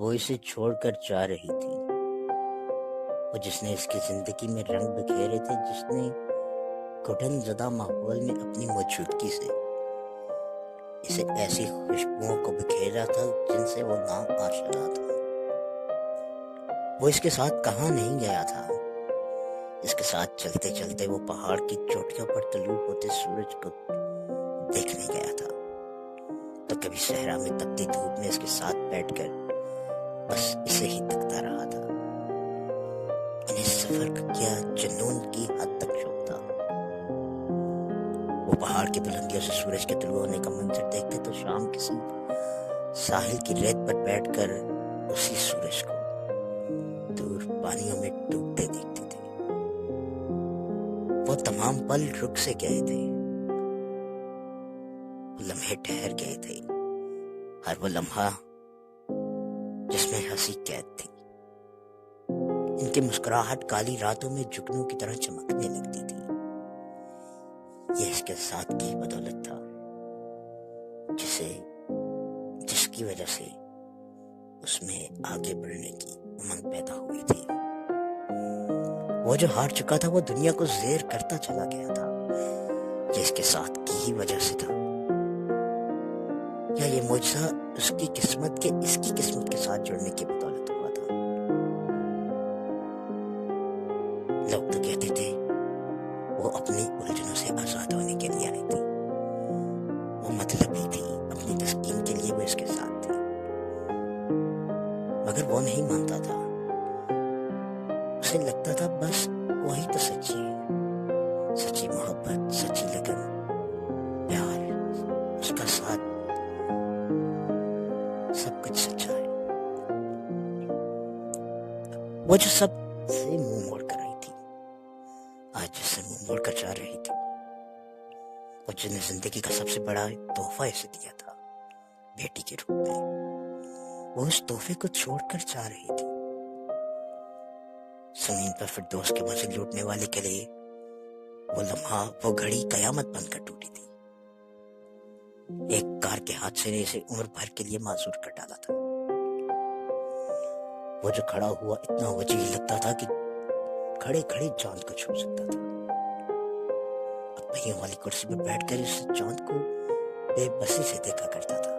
وہ اسے چھوڑ کر جا رہی تھی، وہ جس نے اس کی زندگی میں رنگ بکھیرے تھے، جس نے گھٹن زدہ ماحول میں اپنی موجودگی سے اسے ایسی خوشبوؤں کو بکھیرا تھا جن سے وہ نا آشنا تھا۔ وہ اس کے ساتھ کہاں نہیں گیا تھا، اس کے ساتھ چلتے چلتے وہ پہاڑ کی چوٹیوں پر طلوع ہوتے سورج کو دیکھنے گیا تھا، تو کبھی صحرا میں تپتی دھوپ میں اس کے ساتھ بیٹھ کر بس اسے ہی تکتا رہا تھا۔ انہیں سفر کا کیا جنون کی حد تک شوق تھا۔ وہ پہاڑ کی بلندیوں سے سورج کے طلوع ہونے کا منظر دیکھتے تو شام کسی ساحل کی ریت پر بیٹھ کر اسی سورج کو دور پانیوں میں ڈوبتے دیکھتے تھے۔ وہ تمام پل رک سے گئے تھے، وہ لمحے ٹھہر گئے تھے، ہر وہ لمحہ جس میں ہنسی قید تھی۔ ان کی مسکراہٹ کالی راتوں میں جگنوں کی طرح چمکنے لگتی تھی۔ یہ اس کے ساتھ کی بدولت تھا، جس کی وجہ سے اس میں آگے بڑھنے کی امنگ پیدا ہوئی تھی۔ وہ جو ہار چکا تھا وہ دنیا کو زیر کرتا چلا گیا تھا، یہ اس کے ساتھ کی ہی وجہ سے تھا، یا یہ معجزہ اس کی قسمت کے اس کی قسمت کے ساتھ جڑنے کی بدولت ہوا تھا۔ لوگ تو کہتے تھے وہ اپنی الجھنوں سے آزاد ہونے کے لیے آئی تھی، وہ مطلبی تھی، اپنی تسکین کے لیے وہ اس کے ساتھ تھی، مگر وہ نہیں مانتا تھا۔ اسے لگتا تھا بس وہی تو سچی ہے، سچی محبت، سچی لگن، پیار، اس کا ساتھ، سب کچھ سچا ہے۔ وہ جو سب سے منہ موڑ کر آئی تھی، آج جس سے منہ موڑ کر جا رہی تھی، وہ جس نے زندگی کا سب سے بڑا تحفہ اسے دیا تھا بیٹی کے روپ میں، وہ اس تحفے کو چھوڑ کر جا رہی تھی۔ زمین پر فردوس کے مزے لوٹنے والے کے لیے وہ لمحہ، وہ گھڑی قیامت بن کر ٹوٹی تھی۔ ایک کار کے حادثے نے اسے عمر بھر کے لیے معذور کر ڈالا تھا۔ وہ جو کھڑا ہوا اتنا وجیح لگتا تھا کہ کھڑے کھڑے چاند کو چھو سکتا تھا۔ اب پہیوں والی کرسی پر بیٹھ کر اس چاند کو بے بسی سے دیکھا کرتا تھا۔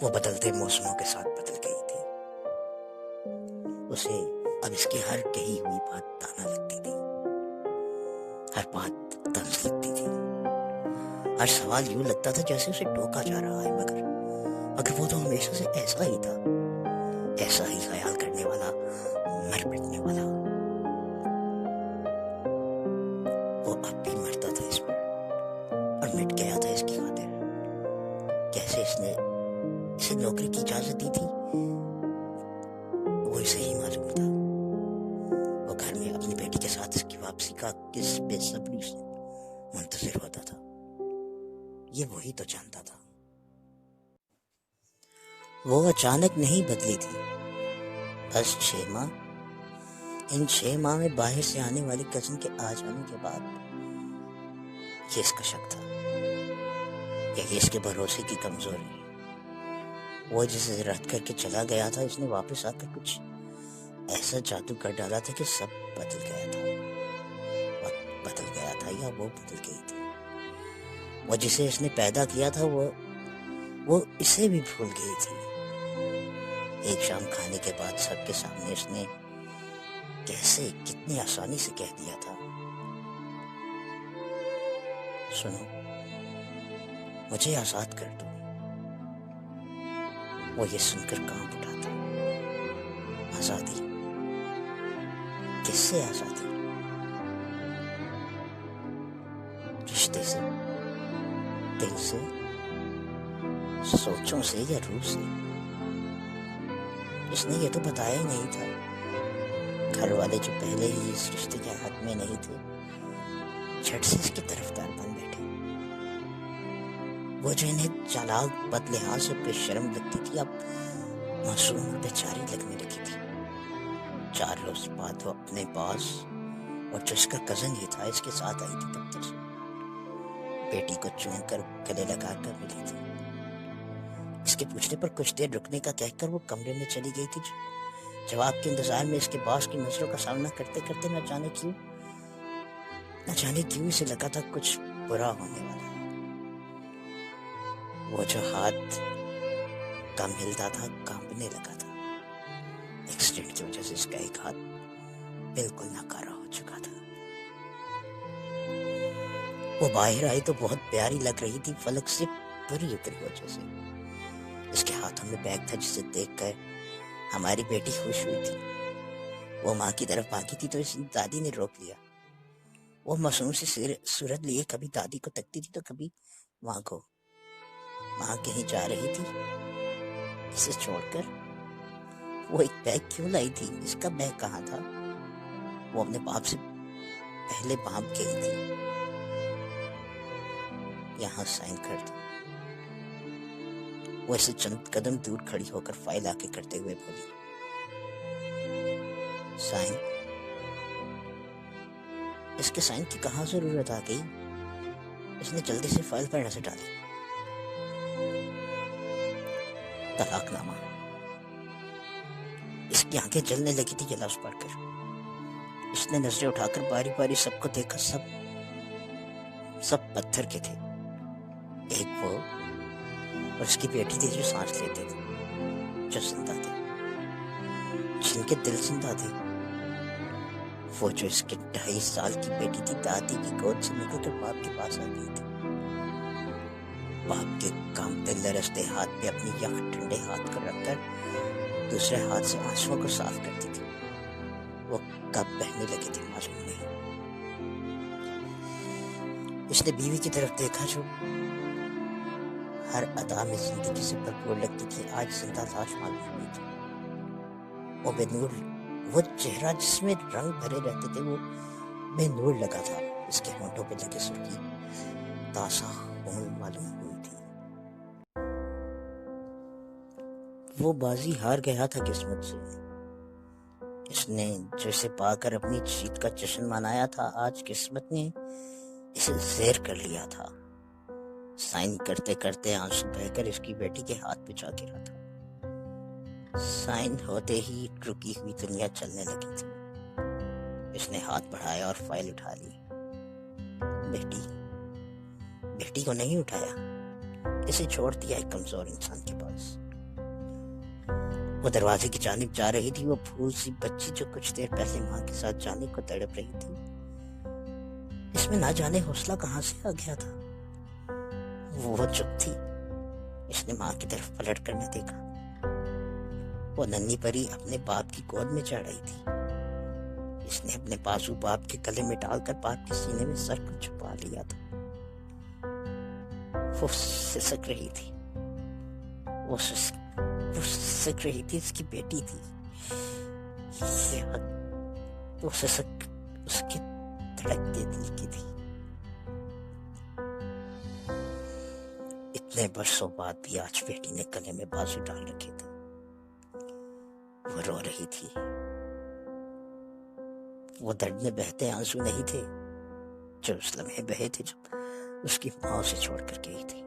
وہ بدلتے موسموں کے ساتھ بدل گئی تھی، اسے اب اس کی ہر کہی ہوئی بات تانا لگتی تھی، ہر بات طنز لگتی تھی، ہر سوال یوں لگتا تھا جیسے اسے ٹوکا جا رہا ہے، مگر وہ تو ہمیشہ سے ایسا ہی تھا، ایسا ہی خیال کرنے والا، مر مٹنے والا۔ وہ اب بھی مرتا تھا اس پر، اور مٹ گیا تھا اس کی خاطر۔ کیسے اس نے اسے نوکری کی اجازت دی تھی وہ اسے ہی معلوم تھا۔ وہ گھر میں اپنی بیٹی کے ساتھ اس کی واپسی کا کس بے صبری سے منتظر ہوتا تھا، یہ وہی تو جانتا تھا۔ وہ اچانک نہیں بدلی تھی، بس 6 ماہ، ان 6 ماہ میں باہر سے آنے والی کزن کے آ جانے کے بعد یہ اس کا شک تھا، یا یہ اس کے بھروسے کی کمزوری۔ وہ جسے رد کر کے چلا گیا تھا، اس نے واپس آ کر کچھ ایسا جادو کر ڈالا تھا کہ سب بدل گیا تھا، وقت بدل گیا تھا، یا وہ بدل گئی تھی۔ وہ جسے اس نے پیدا کیا تھا وہ اسے بھی بھول گئی تھی۔ ایک شام کھانے کے بعد سب کے سامنے اس نے کیسے، کتنی آسانی سے کہہ دیا تھا، سنو مجھے آزاد کر دو۔ وہ یہ سن کر کانپ اٹھا تھا۔ آزادی؟ کس سے آزادی؟ رشتے سے، دل سے، سوچوں سے، یا روح سے؟ اس نے یہ تو بتایا ہی نہیں تھا۔ گھر والے جو پہلے ہی اس رشتے کے حق میں نہیں تھے، جھٹ سے اس کی طرفدار بن بیٹھے۔ وہ جو انہیں چالاک، بد لحاظ اور بے شرم لگتی تھی، اب معصوم اور بیچاری لگنے لگی تھی۔ 4 روز بعد وہ اپنے باس اور جو اس کا کزن ہی تھا اس کے ساتھ آئی تھی دفتر سے، بیٹی کو چوم کر گلے لگا کر ملی تھی۔ اس اس کے پوچھنے پر کچھ دیر رکنے کا کہہ کر وہ کمرے میں چلی گئی تھی۔ جواب کے انتظار میں اس کے باس کی نظروں کا سامنا کرتے کرتے نہ جانے کیوں اسے لگا تھا کچھ برا ہونے والا ہے۔ وہ جو ہاتھ کم ہلتا تھا کانپنے لگا تھا۔ ایکسیڈنٹ کی وجہ سے اس کا ایک ہاتھ بالکل ناکارہ ہو چکا تھا۔ وہ باہر آئی تو بہت پیاری لگ رہی تھی، فلک سے بری اتری وجہ سے۔ اس کے ہاتھوں میں بیگ تھا جسے دیکھ کر ہماری بیٹی خوش ہوئی تھی۔ وہ ماں کی طرف بھاگی تھی تو اس دادی نے روک لیا۔ وہ معصوم سی صورت لیے کبھی دادی کو تکتی تھی تو کبھی ماں کو۔ ماں کہیں جا رہی تھی اسے چھوڑ کر؟ وہ ایک بیگ کیوں لائی تھی؟ اس کا بیگ کہاں تھا؟ وہ اپنے باپ سے پہلے بھاگ گئی تھی۔ یہاں سائن کر دو۔ وہ اسے چند قدم دور کھڑی ہو کر فائل آگے کرتے ہوئے بولی، سائن؟ اس کے سائن کی کہاں ضرورت آ گئی؟ اس نے جلدی سے فائل پر نظر ڈالی۔ طلاق نامہ۔ اس کی آنکھیں جلنے لگی تھی یہ لفظ پڑھ کر۔ اس نے نظریں اٹھا کر باری باری سب کو دیکھا۔ سب پتھر کے تھے۔ ایک وہ اور اس کی بیٹی تھی جو سانس لیتے تھے، جو زندہ تھے، جن کے دل زندہ تھے۔ وہ جو اس کے 2.5 سال کی بیٹی تھی، دادی کی گود سے نکل کر باپ کے پاس آ گئی تھی۔ باپ کے کانپتے لرزتے ہاتھ پہ اپنی یک ٹھنڈے ہاتھ کو رکھ کر دوسرے ہاتھ سے آنسوؤں کو صاف کرتی تھی۔ وہ کب بہنے لگے تھے معلوم نہیں۔ اس نے بیوی کی طرف دیکھا جو ہر ادا میں زندگی سے بھرپور لگتی تھی، آج زندہ لاش معلوم ہوئی تھی۔ وہ بے نور، وہ چہرہ جس میں رنگ بھرے رہتے تھے وہ بے نور لگا تھا۔ اس کے ہونٹوں پہ لگے سرخی تازہ خون معلوم ہوئی تھی۔ وہ بازی ہار گیا تھا قسمت سے۔ اس نے جو اسے پا کر اپنی جیت کا جشن منایا تھا، آج قسمت نے اسے زیر کر لیا تھا۔ سائن کرتے کرتے آنسو بہہ کر اس کی بیٹی کے ہاتھ پہ جا گرا تھا۔ سائن ہوتے ہی رکی ہوئی دنیا چلنے لگی تھی۔ اس نے ہاتھ بڑھایا اور فائل اٹھا لی۔ بیٹی کو نہیں اٹھایا، اسے چھوڑ دیا ایک کمزور انسان کے پاس۔ وہ دروازے کی جانب جا رہی تھی، وہ پھول سی بچی جو کچھ دیر پہلے ماں کے ساتھ جانے کو تڑپ رہی تھی۔ اس میں نہ جانے حوصلہ کہاں سے آ گیا تھا۔ وہ چپ تھی۔ اس نے ماں کی طرف پلٹ کر نہ دیکھا۔ وہ ننھی پری اپنے باپ کی گود میں چڑھ رہی تھی۔ اس نے اپنے بازو باپ کے گلے میں ڈال کر باپ کے سینے میں سر کو چھپا لیا تھا۔ وہ سسک رہی تھی۔ وہ سسک رہی تھی، اس کی بیٹی تھی۔ وہ سسک اس کے دھڑکتے دل کی تھی۔ اتنے برسوں بعد بھی آج بیٹی نے گلے میں بازو ڈال رکھے تھے۔ وہ رو رہی تھی۔ وہ درد میں بہتے آنسو نہیں تھے جو اس لمحے بہے تھے جب اس کی ماں اسے چھوڑ کر گئی تھی۔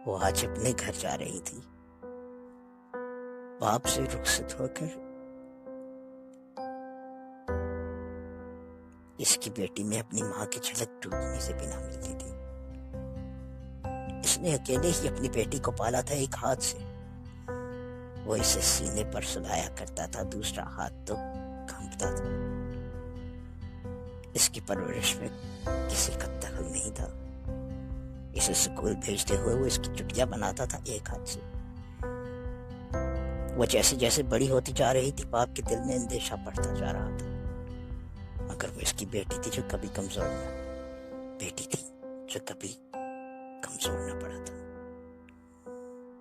وہ آج اپنے گھر جا رہی تھی، باپ سے رخصت ہو کر۔ اس کی بیٹی میں اپنی ماں کی جھلک ڈوبنے سے بھی نہ ملتی تھی۔ اس نے اکیلے ہی اپنی بیٹی کو پالا تھا ایک ہاتھ سے۔ وہ اسے سینے پر سلایا کرتا تھا، دوسرا ہاتھ تو کانپتا تھا۔ اس کی پرورش میں کسی کا دخل نہیں تھا۔ اسے اسکول بھیجتے ہوئے وہ اس کی چٹیاں بناتا تھا ایک ہاتھ سے۔ وہ جیسے جیسے بڑی ہوتی جا رہی تھی، باپ کے دل میں اندیشہ بڑھتا جا رہا تھا، مگر وہ اس کی بیٹی تھی جو کبھی کمزور نہ پڑا تھا۔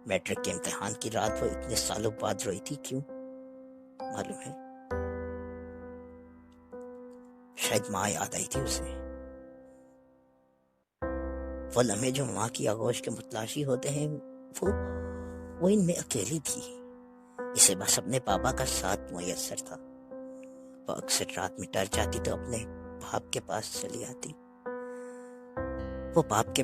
میٹرک کے امتحان کی رات وہ اتنے سالوں بعد روئی تھی، کیوں معلوم ہے؟ شاید ماں یاد آئی تھی اسے۔ وہ لمحے جو ماں کی آغوش کے متلاشی ہوتے ہیں، وہ ان میں اکیلی تھی۔ اسے بس اپنے پاپا کا ساتھ میسر تھا۔ وہ اکثر رات میں ڈر جاتی تو اپنے باپ کے پاس چلی آتی۔ وہ باپ کے